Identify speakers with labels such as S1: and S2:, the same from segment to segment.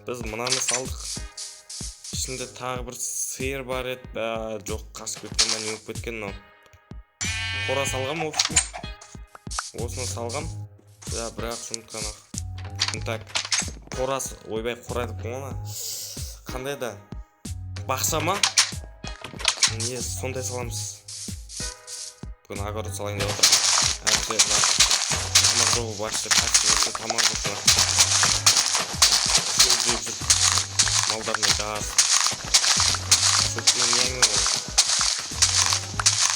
S1: Biz mынаны салдық. Ішінде тағы бір сиыр бар еді. Жоқ, қашып кеткен, мен өңіп кеткен мынау. Қора салғам опшым. Осыны салғам. Бірақ жұмытқан ақ. Так, қорасы, ойбай қорайдық бұңына. Қандай да? Бақша ма? Не, сондай саламыз. Бүгін огород салайын деп отыр. Әбісе, тамақ жоғы башты, қашты, тамақ жоғы. Малдармен жаз. Шөптің еңі ғой.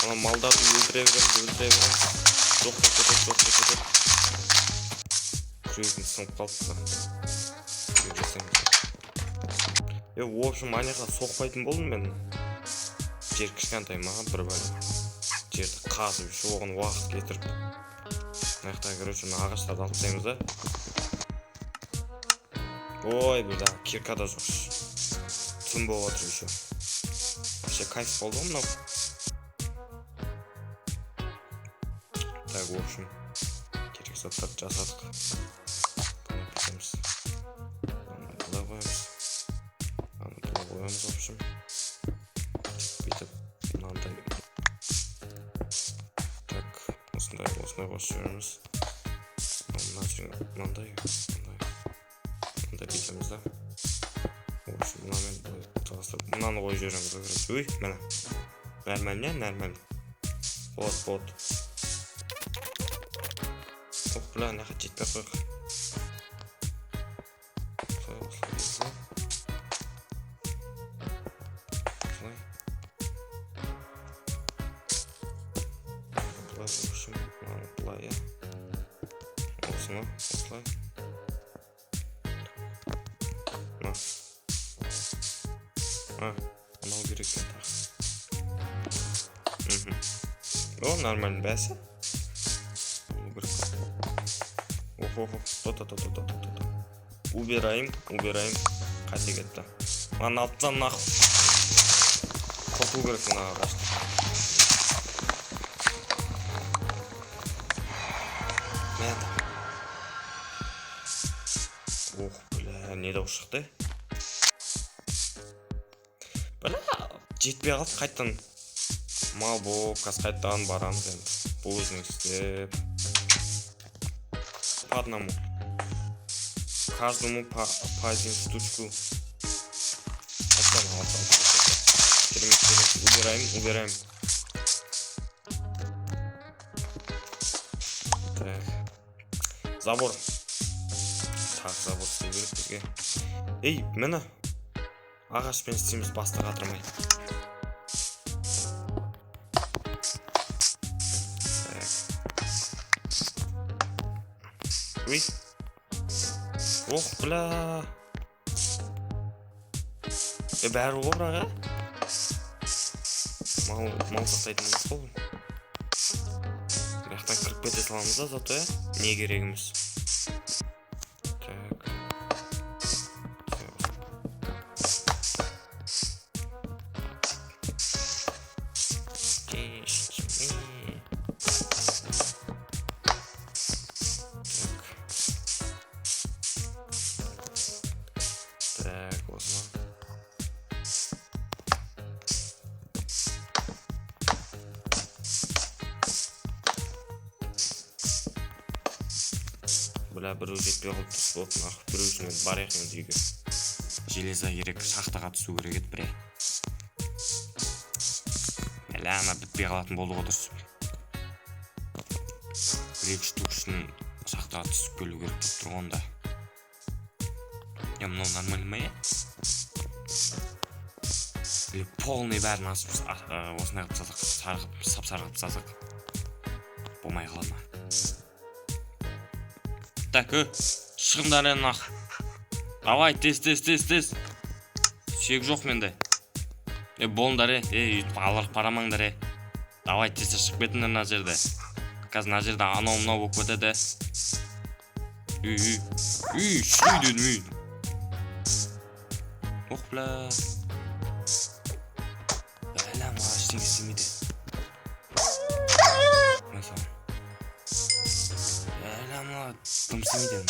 S1: Ана малдарды өлтіре береміз. Жоқ кетеді. Күрегін сынып қалыпты. В общем, анеға соқпайтын болдым мен. Жер кішкентай маған бір бәлі. Жерді қазып, оған уақыт кетіріп. Маяқта, короче, ағаштарды алып тастаймыз да. Ой, бұда кирка да жоқ. Түн болып отыр еще. Вообще кайф болды ғой мынау. Так, в общем, керек заттарды жасадық. Бұны қоямыз, в общем. Бүйтіп, мынандай. Так, осындай қосып жібереміз. Мынандай бүйтеміз да. В общем, мынаны қойып жібереміз. Ой, міне. Нормально. Вот. Ох, бля, не хотеть таких. Осылай. Анау керек екен тағы. О, нормально бәсі. Убираем. Қате кетті. Аны алттан нақ. Қорқу керек мына ағашты. Ох, бля, не дау шықты. Бля, жетпей қалды қайттан. Мал болып, қайтадан барамыз енді. Бұл өзінің істеп. По одному. Каждому по один штучку. Убираем. Так. Забор. Так, забор істеу керек бізге. Ей, мені ағашпен істейміз, басты қатырмай. Ой. Ох, бля. Бәрі ғой бірақ, мал сақтайтын емес болдым. Бірақтан кіріп кете саламыз да, зато, не керегіміз. Так. Так, осыны. Бля, біреу жетпей қалып түсіп отын ақып, біреу үшін бар екен үйге. Железа керек, шахтаға түсу керек еді біре. Әлі ана бітпей қалатын болды ғой дұрыс. Бір-екі штук үшін шахтаға түсіп келу керек болып тұрғанда. Мынау нормально ма, е? Полный бәрін осындай қып сазық, сап-сары қып сазық. Болмай қалады ма? Так, шығындар ән ақ. Давай, тез. Сүйек жоқ менде. Болыңдар, үйтіп алырық парамаңдар, Давай, тез шығып кетіңдер мына жерде. Қазір мына жерде анау-мынау болып кетеді. Шүй дедім. Ох, бля. Бәлем, ештеңе істемейді. Бәлем, дым істемейді.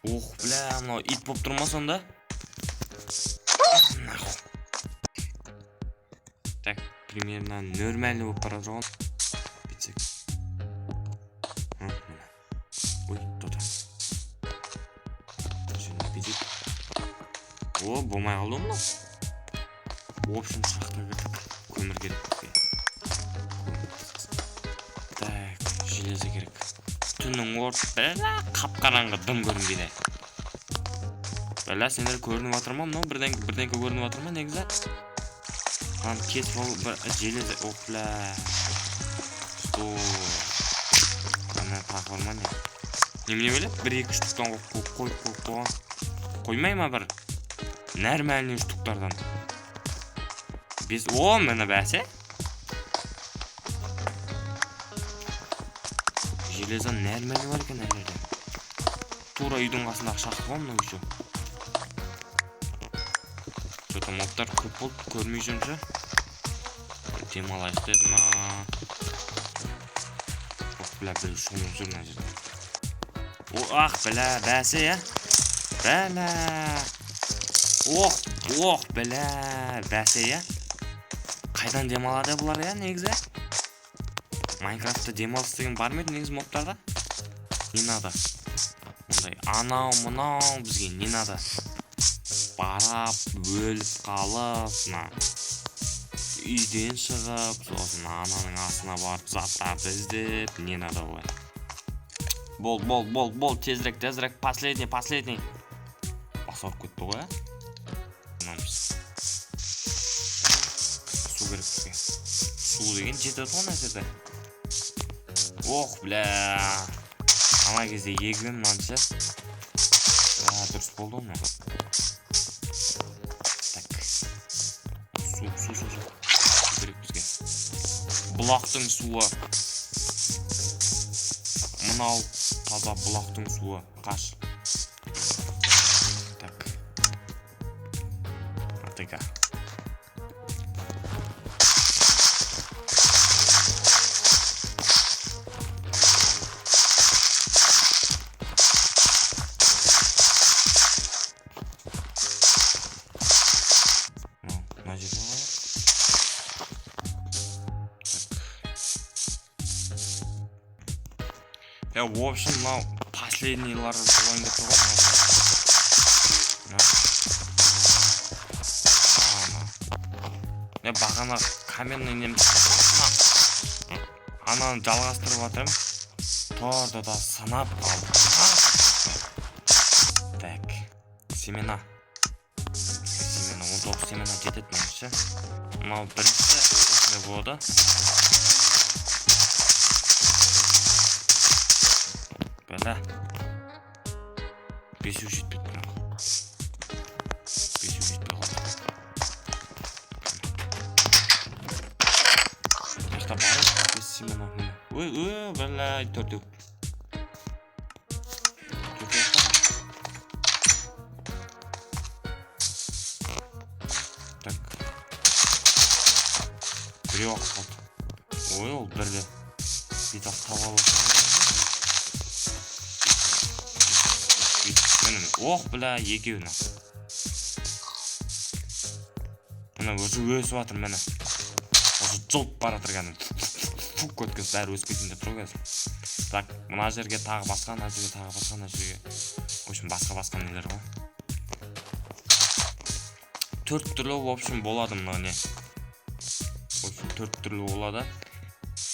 S1: Ох, бля, мынау ит болып тұр ма сонда? Так, примерно нормально болып бара жатыр. Битсек. Ой, тота. Şimdi битсек. О, болмай қалды ма? В общем, шахта көмір керек бізге. Так, железо керек. Түннің орты, қап-қараңғы дым көрінбейді. Бәлі, сендер көрініп жатыр ма? Мынау бірдеңке көрініп жатыр ма, негізі? Қан кес бол железо. Ох, бля. Что? Қана тағы бар ма не? Немене бөліп? 1-2 штуктан қойған. Қоймай ма бір? Нормальный штуктардан. Біз, о, мені бәсе? Железо нормальный бар екен әлерде. Тура үйдің қасындағы шахта ғой мынау еще. Что-то мобтар көп болды, көрмей жүрмші. Демалайық дедім ма. Ох, бля, бір шуым жүр мына жерде. Ох, бля, бәсе, я? Бля. Ох, бля, бәсе, я? Қайдан демалады бұлар, я, негізі? Майнкрафтта демалыс деген бар ма еді негізі мобтарда? Не надо? Ондай анау, мынау бізге не надо? Барап, өліп қалып, үйден шығып, сосын ананың астына барып заттарды іздеп, не надо олай. Бол, тезірек, последний. Басып кетті ғой, Мынамыз. Су керек бізге. Су деген жетеді ғой нәрседе. Ох, бля. Ана кезде егілем мынанша. Дұрыс болды ма? Так. Су керек бізге. Бұлақтың суы. Мынау таза бұлақтың суы. Қаш. Так. Атыға. Я, в общем, мынау последнийлар болайын деп тұрған. Я бағана каменный немді. Ананы жалғастырып жатырмын. Торды да сынап қалды. Так, семена. 19 семена жетеді меніңше. Мынау бірінші осындай болады. Бәлі. 5 жетпейді бірақ. 5 жетпей қалды. Жақта барып, 5 семена. Ой, бәлі, төртеу. Так. Біреу ақ қалды. Ой, ол бірді. Бетақ табалы. Ох, бля, екеуіне. Мына өзі өсіп атыр мені. Осы жылп бара тұрғаны. Фук өткіз, бәрі өсіп кетін деп тұр қазір. Так, мына жерге тағы басқа, мына жерге. В общем, басқа нелер ғой. 4 түрлі, в общем, болады мына не. В общем, 4 түрлі болады.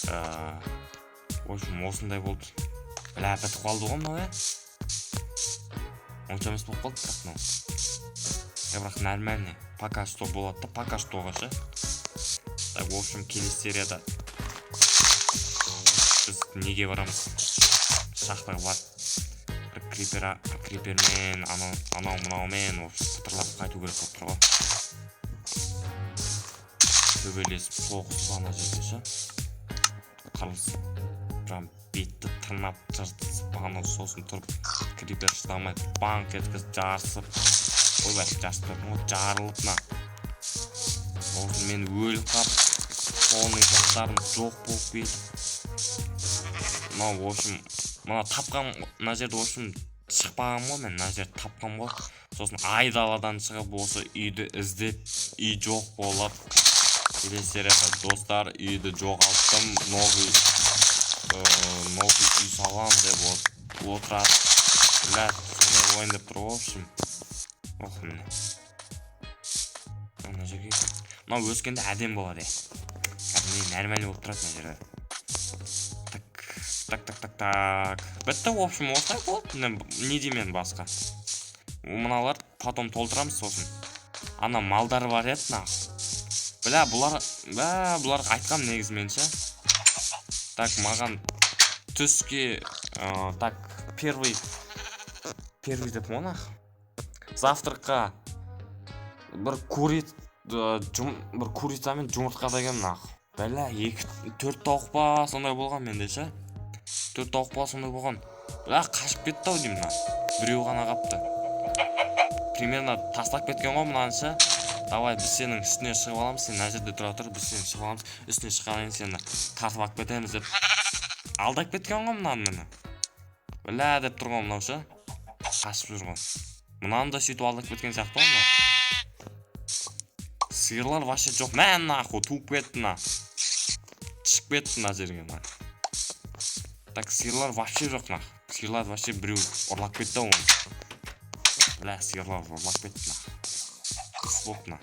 S1: В общем, осындай болды. Бля, бітіп қалды ғой мынау, онша емес болып қалды бірақ мынау. Бірақ нормальный. Пока что болады да, пока что-ға ше. Так, в общем, келесі серияда біз неге барамыз? Шахтаға барып крипермен, анау мынаумен, в общем, пытырлап қайту керек болып тұр ғой. Төбелесіп, соғысып ана жерде ше. Қырылыс. Прям бетті тырнап, жыртысып, ана сосын тұрып, крипер шыдамайды, банк еткіз, жарысып. Ойбай, жарысып тұрдың ғой, жарылып на. Сосын мен өліп қап, соның жақтарым жоқ болып кетіп. В общем, мына тапқан, мына жерде, в общем, шықпаған ғой, мен мына жерді тапқам ғой. Сосын айдаладан шығып осы үйді іздеп, үй жоқ болып, келесі достар, үйді жоғалттым, новый үй салам деп отырады. Бля, сондай ойындап тұр, в общем. Ох, міне. Мына жерге. Мынау өскенде әдем болады. Кәдімгідей нормально болып тұрады мына жерде. Так. Бітті, в общем, осылай болды. Не деймен басқа. Мыналар потом толтырамыз сосын. Ана малдар бар еді, нақ. Бля, бұлар айтқам негізменше. Так, маған түске, так, первый деп монақ. Завтракқа бір курица мен жұмыртқа деген нақ. Бля, 4 тауық па сондай болған менде ше. 4 тауық па сондай болған. Бля, қашып кетті ау деймін. Біреу ғана қапты. Примерно тастап кеткен ғой мынаны ше. Давай, біз сенің үстіне шығып аламыз, сен мына жерде тұра тұр, біз сені шығып аламыз, үстіне шығайын, сені тартып алып кетеміз деп алдап кеткен ғой мынаны мені. Бля деп тұрған мынау ше. Қашып жүрген. Мынаны да сөйтіп алдап кеткен сияқты ғой мынау. Сиырлар вообще жоқ. Мән нахуй туып кетті на. Шығып кетті мына жерге на. Так, сиырлар вообще жоқ на. Сиырлар вообще біреу ұрлап кетті оны. Бля, сиырлар ұрлап кетті на. Қыс болып на.